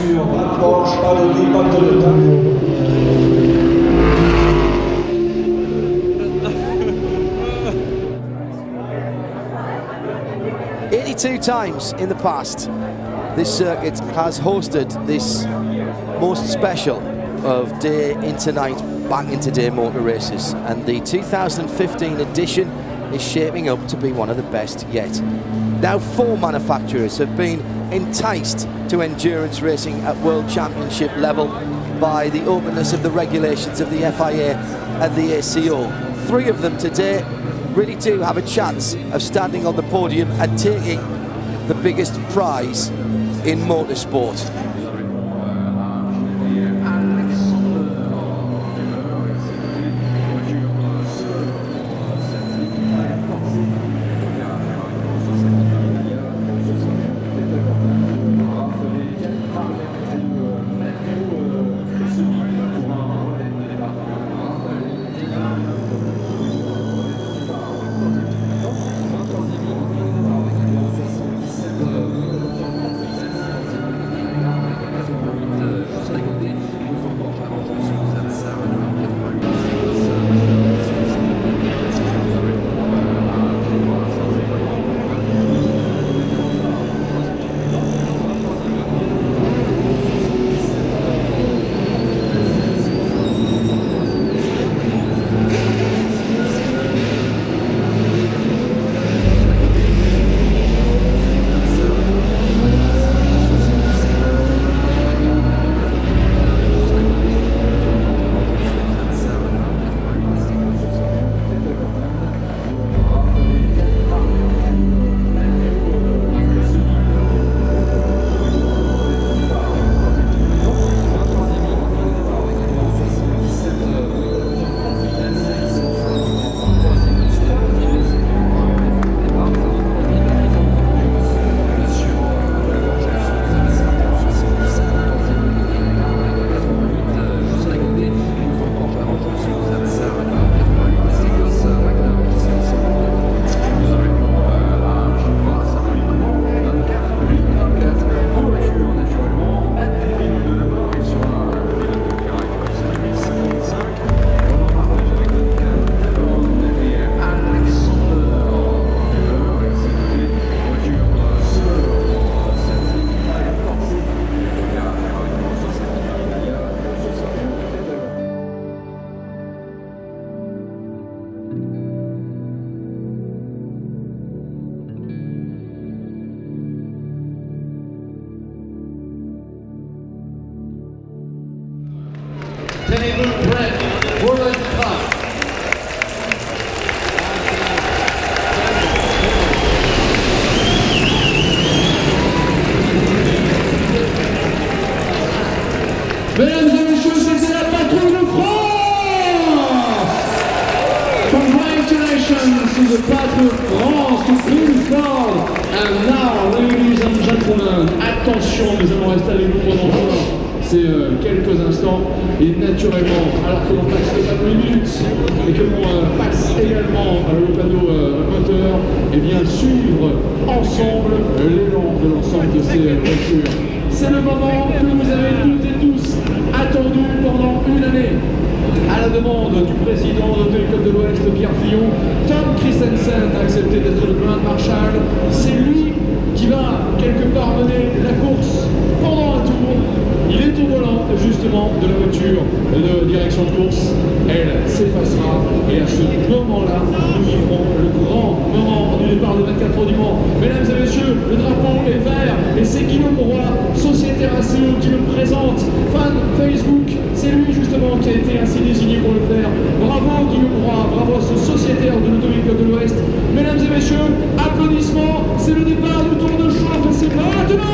sur l'approche, pas de vie, pas de temps. 82 times in the past, this circuit has hosted this most special of day into night, back into day motor races, and the 2015 edition is shaping up to be one of the best yet. Now 4 manufacturers have been enticed to endurance racing at World Championship level by the openness of the regulations of the FIA and the ACO. 3 of them today really do have a chance of standing on the podium and taking the biggest prize in motorsport. Tenez-vous prêts pour le départ. Mesdames et messieurs, c'est la patrouille de France! Congratulations to the Patrouille de France, to Chris Ford. And now, ladies and gentlemen, attention, nous allons rester avec vous pendant c'est quelques instants, et naturellement, alors que l'on passe le panneau minutes et que l'on passe également le panneau moteur, et bien suivre ensemble l'élan de l'ensemble de ces voitures. C'est le moment que vous avez toutes et tous attendu pendant une année. À la demande du président de l'Automobile de l'Ouest, Pierre Fillon, Tom Christensen a accepté d'être le Grand Marshal. C'est lui qui va quelque part mener la course pendant un tour. Il est au volant justement de la voiture de direction de course. Elle s'effacera et à ce moment-là, nous vivrons le grand moment du départ de 24 heures du Mans. Mesdames et messieurs, le drapeau est vert et c'est Guillaume Roy, Société RACO, qui le présente. Fan Facebook, c'est lui justement qui a été ainsi désigné pour le faire. Bravo Guillaume Roy, bravo à ce sociétaire de l'Automobile Club de l'Ouest. Mesdames et messieurs, applaudissements, c'est le départ du Tour de Chauffe et c'est maintenant!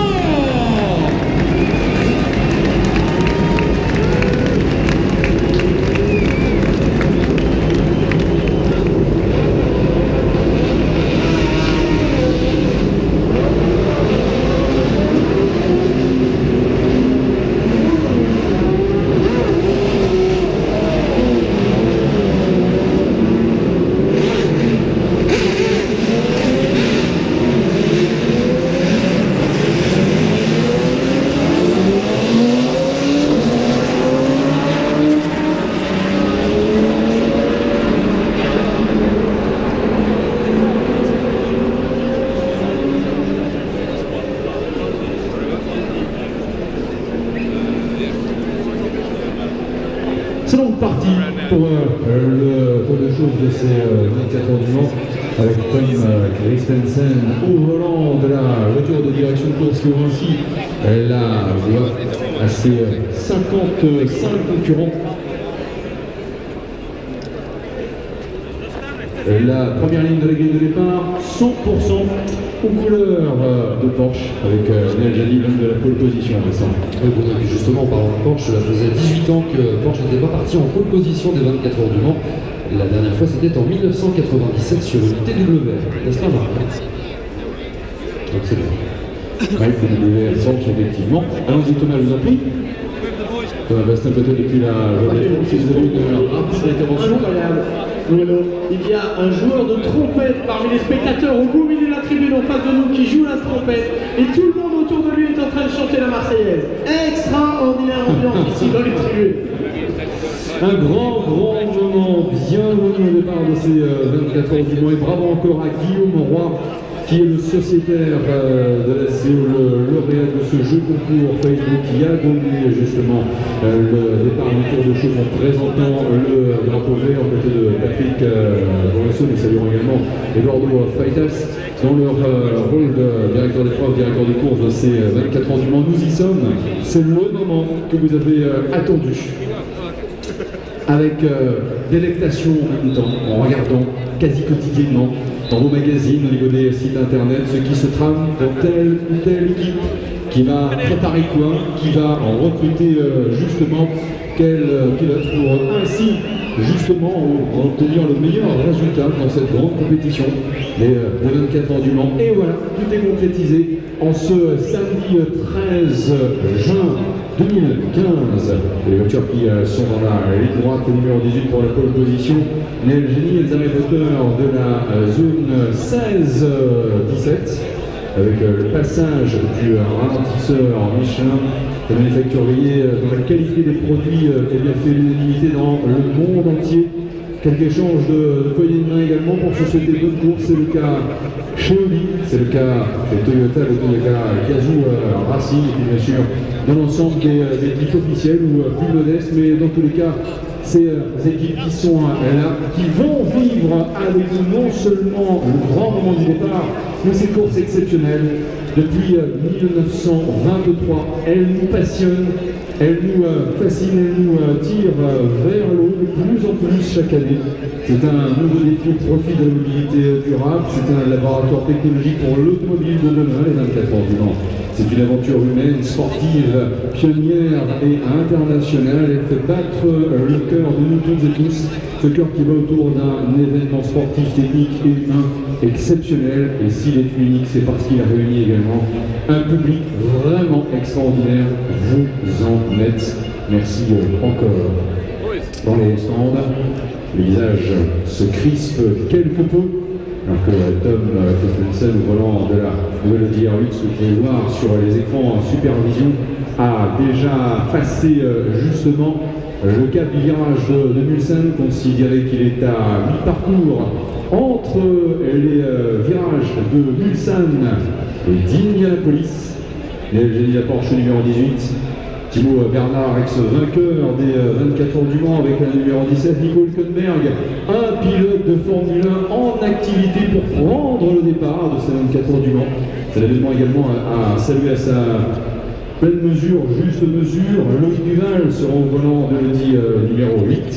excellente partie pour le tour de chose de ces 24 heures du Mans, avec Tom Christensen au volant de la voiture de direction de course qui ouvre ainsi la voie à ses 55 concurrents. La première ligne de la grille de départ, 100% aux couleurs de Porsche, avec Nel Jani, l'homme de la pole position récent. Oui, bon, et puis justement, en parlant de Porsche, cela faisait 18 ans que Porsche n'était pas parti en pole position des 24 heures du Mans. La dernière fois, c'était en 1997 sur une TW, n'est-ce pas, Marc? Donc c'est bien. Ouais, TW Porsche, effectivement. Allons-y, Thomas, je vous en prie. Thomas Bastin, peut-être depuis la journée, si vous avez une rapide intervention. Incroyable. Bruno, il y a un joueur de trompette parmi les spectateurs au beau milieu de la tribune en face de nous qui joue la trompette et tout le monde autour de lui est en train de chanter la Marseillaise. Extraordinaire ambiance ici dans les tribunes. Un grand moment, bienvenue au départ de ces 24 heures du Mans, et bravo encore à Guillaume Roy, qui est le sociétaire de la CO, le lauréat de ce jeu concours Facebook, qui a donné justement le départ du tour de chose en présentant le drapeau vert aux côtés de Patrick Bourresso, mais saluons également Eduardo Freitas dans leur rôle de directeur d'épreuve, directeur de course de ces 24 heures du Mans. Nous y sommes, c'est le moment que vous avez attendu. Avec délectation en même temps, en regardant quasi quotidiennement dans vos magazines, au niveau des sites internet, ce qui se trame dans telle ou telle équipe, qui va préparer quoi, qui va en recruter justement quel pilote pour ainsi justement obtenir le meilleur résultat dans cette grande compétition, les 24 heures du Mans. Et voilà, tout est concrétisé en ce samedi 13 juin 2015. Les voitures qui sont dans la ligne droite, le numéro 18 pour la pole position, Nel Jani, les arrêteurs de la zone 16-17, avec le passage du ralentisseur Michelin, le manufacturier dans la qualité des produits qui a bien fait l'unanimité dans le monde entier. Quelques échanges de poignées de main également pour se souhaiter bonne course, c'est le cas chez Audi, c'est le cas chez Toyota, le Toyota Gazoo Racing, et puis bien sûr dans l'ensemble des équipes officielles ou plus modestes, mais dans tous les cas, ces équipes qui sont là, qui vont vivre avec nous non seulement le grand moment du départ, mais ces courses exceptionnelles. Depuis 1923, elles nous passionnent, elles nous fascinent, elles nous tirent vers l'eau de plus en plus chaque année. C'est un nouveau défi au profit de la mobilité durable, c'est un laboratoire technologique pour l'automobile de demain, les 24 heures du Mans. C'est une aventure humaine, sportive, pionnière et internationale. Elle fait battre le cœur de nous toutes et tous, ce cœur qui va autour d'un événement sportif, technique et humain exceptionnel. Et s'il est unique, c'est parce qu'il a réuni également un public vraiment extraordinaire. Vous en êtes. Merci encore. Dans les stands, les visages se crispent quelque peu, alors que Tom Christensen, au volant de la nouvelle DR8, ce que vous pouvez voir sur les écrans en supervision, a déjà passé justement le cap du virage de Mulsanne, considéré qu'il est à mi-parcours entre les virages de Mulsanne et d'Indianapolis. Nel Jani, la Porsche numéro 18. Thibaut Bernard, ex-vainqueur des 24 heures du Mans avec la numéro 17, Nico Hülkenberg, un pilote de Formule 1 en activité pour prendre le départ de ces 24 heures du Mans. C'est l'événement également à saluer à sa pleine mesure, juste mesure. Loïc Duval sera au volant de l'Audi numéro 8.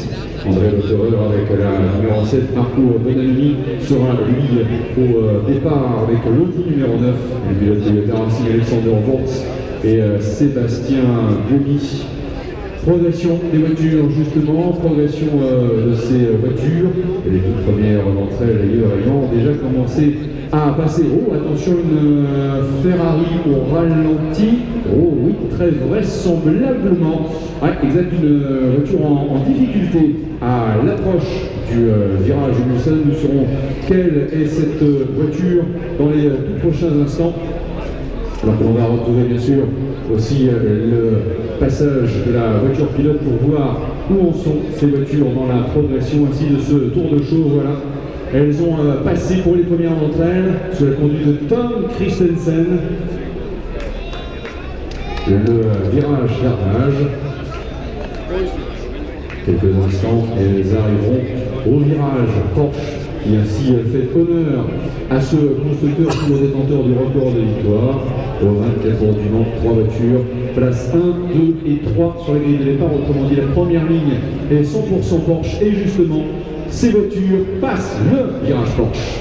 André Lotterer avec la numéro 7, Marco Bonanimi sera lui au départ avec l'Audi numéro 9, le pilote Toyota Racing Alexander Wurz et Sébastien Gomi. Progression des voitures justement, progression de ces voitures, et les toutes premières d'entre elles d'ailleurs ayant déjà commencé à passer. Oh attention, une Ferrari au ralenti, oh oui, très vraisemblablement, ouais, exact, une voiture en difficulté à l'approche du virage du Mulsanne. Nous saurons quelle est cette voiture dans les tout prochains instants. Alors que l'on va retrouver bien sûr aussi le passage de la voiture pilote pour voir où en sont ces voitures dans la progression ainsi de ce tour de show. Voilà, elles ont passé pour les premières d'entre elles sous la conduite de Tom Christensen. Le virage d'arnage. quelques instants et elles arriveront au virage. Porsche qui ainsi fait honneur à ce constructeur toujours détenteur du record de victoire. Au 24 heures du Mans, 3 voitures, place 1, 2 et 3 sur les grilles de départ. Autrement dit, la première ligne est 100% Porsche et justement, ces voitures passent le virage Porsche.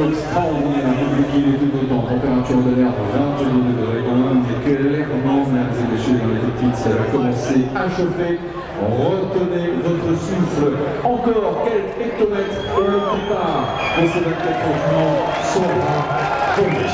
Extraordinaire, un public qui est tout autant, température de l'air 22 degrés, mais clairement, mesdames et messieurs, dans les cockpits, ça va commencer à chauffer. Retenez votre souffle, encore quelques hectomètres et le départ de ces 24 heures sera tombé.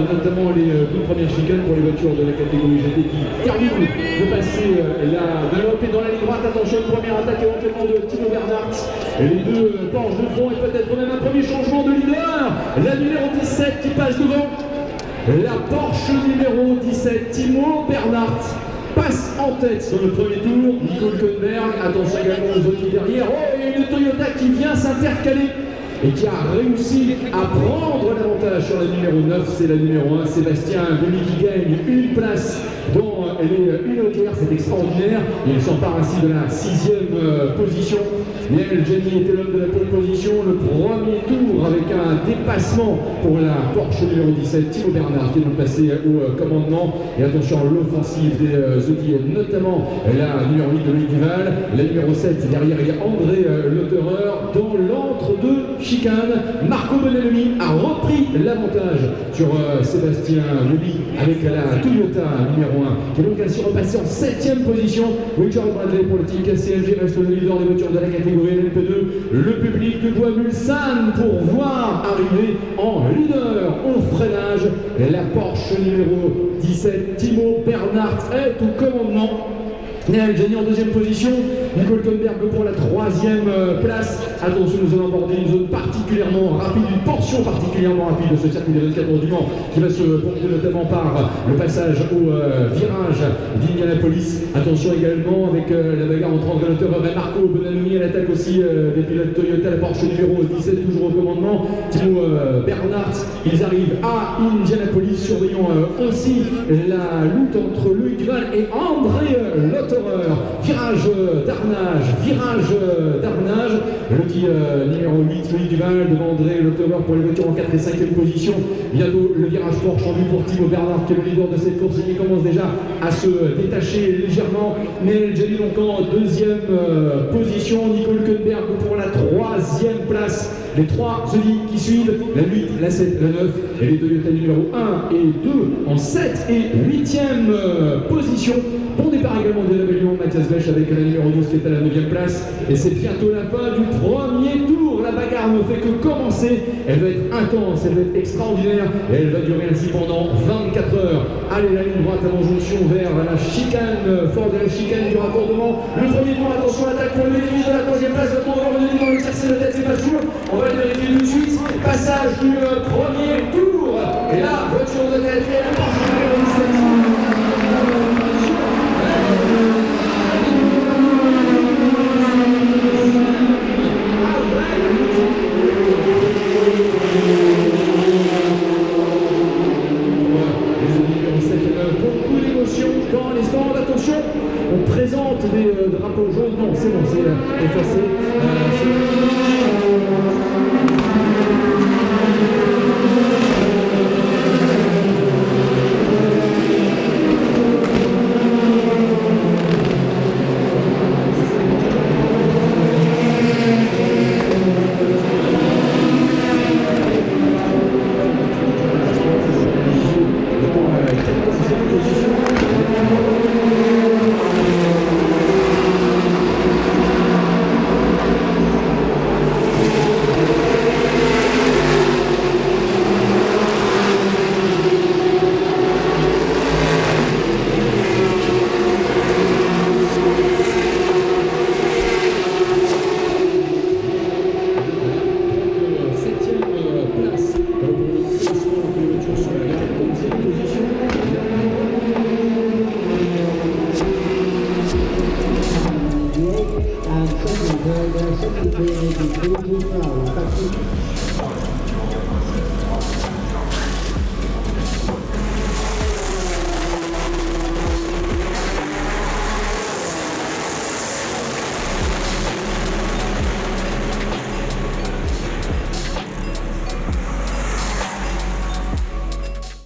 Notamment les toutes premières chicanes pour les voitures de la catégorie GT qui terminent de passer la Galope et dans la ligne droite. Attention, une première attaque éventuellement de Timo Bernhard. Et les deux Porsche de front et peut-être même un premier changement de leader. La numéro 17 qui passe devant. La Porsche numéro 17, Timo Bernhard, passe en tête dans le premier tour. Nico Hülkenberg, attention également aux autres derrière. Oh, et une Toyota qui vient s'intercaler et qui a réussi à prendre l'avantage sur la numéro 9, c'est la numéro 1, Sébastien Buemi qui gagne une place dans les unitaires, c'est extraordinaire. Il s'empare ainsi de la 6e position. Neel Jani était l'homme de la pole position, le premier tour avec un dépassement pour la Porsche numéro 17, Timo Bernhard qui est donc passé au commandement. Et attention à l'offensive des Audi, notamment la numéro 8 de Loïc Duval, la numéro 7 derrière il y a André Lotterer. Dans l'entre-deux chicane, Marco Bonelli a repris l'avantage sur Sébastien Buemi avec la Toyota numéro 1 qui est donc ainsi repassé en 7e position. Richard Bradley pour le team KCMG reste le leader des voitures de la catégorie LMP2. Le public de Bois Mulsanne pour voir arriver en leader au freinage la Porsche numéro 17, Timo Bernhard est au commandement. Neel Jani en 2e position, Nico Hülkenberg pour la 3e place. Attention, nous allons aborder une zone particulièrement rapide, une portion particulièrement rapide de ce circuit des 24 heures du Mans qui va se ponctuer notamment par le passage au virage d'Indianapolis. Attention également avec la bagarre entre André Lotterer et Marco Bonelli à l'attaque aussi des pilotes Toyota, la Porsche numéro 17 toujours au commandement, Timo Bernhard. Ils arrivent à Indianapolis, surveillant aussi la lutte entre Loïc Duval et André Lotterer. Lotterer, virage d'arnage, le petit numéro 8, Louis Duval, devant André Lotterer pour les voitures en 4 et 5e position. Bientôt le virage Porsche en vue pour Thibaut Bernard, qui est le leader de cette course et qui commence déjà à se détacher légèrement. Nel Jalil donc en 2e position, Nicole Hülkenberg pour la 3e place. Les 3 Audi qui suivent, la 8, la 7, la 9 et les Toyota numéro 1 et 2 en 7 et 8e position. Bon départ également de la rébellion, Mathias Bech avec la numéro 12 qui est à la 9e place. Et c'est bientôt la fin du premier tour. La bagarre ne fait que commencer. Elle va être intense, elle va être extraordinaire et elle va durer ainsi pendant 24 heures. Allez, la ligne droite avant jonction vers la chicane, fort de la chicane du raccordement. Le premier tour, attention à l'attaque pour le bénéfice de la 3e place. Le temps de revenir dans le tiercé de tête, c'est pas sûr. On va le vérifier tout de suite. Passage du premier tour. Et là, voiture de tête et la Porsche numéro 17. Beaucoup d'émotions dans les stands. Attention, on présente des drapeaux jaunes. Non, c'est bon, c'est effacé.